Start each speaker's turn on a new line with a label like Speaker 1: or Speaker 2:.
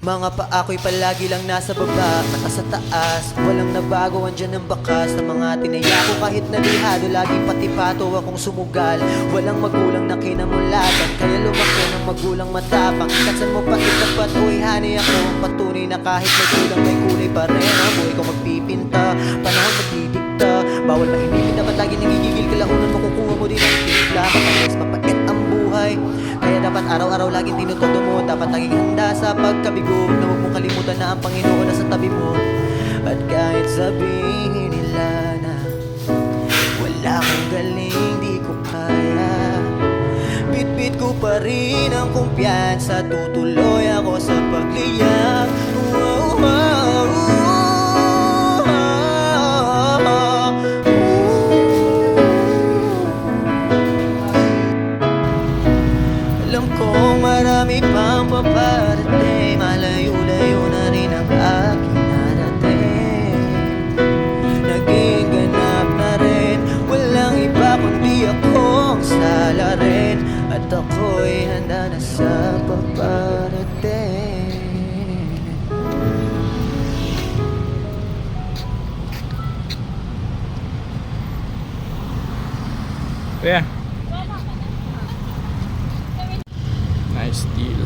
Speaker 1: Mga paako'y palagi lang nasa baba, mata sa taas. Walang nabago, andyan ang bakas ng mga tinaya ko. Kahit nalihado, laging patipato akong sumugal. Walang magulang na kinamulatan, kaya lumaki ng magulang matapang. Katsan mo pa itapat, uy honey, ako ang patunay na kahit may kulang may kulay pa rin. Ang buhay ko magpipinta, panahon magdidikta. Bawal mainipin, dapat lagi nagigigil. Kalaunan makukuha mo din ang timpla. Mapayos, mapait ang buhay, kaya dapat araw-araw laging tinutodo mo. Dapat laging handa sa pagkabigo. Huwag mong kalimutan na ang Panginoon nasa tabi mo. At kahit sabihin nila na wala kang galing, di ko kaya, bit-bit ko pa rin ang kumpiyansa. Tutuloy ako sa pagliyak. Alam kong marami pang paparating, malayo-layo na rin ang aking narating. Naging ganap na rin, walang iba kundi akong salarin. At ako'y handa na sa paparating.
Speaker 2: Yeah. Nice deal.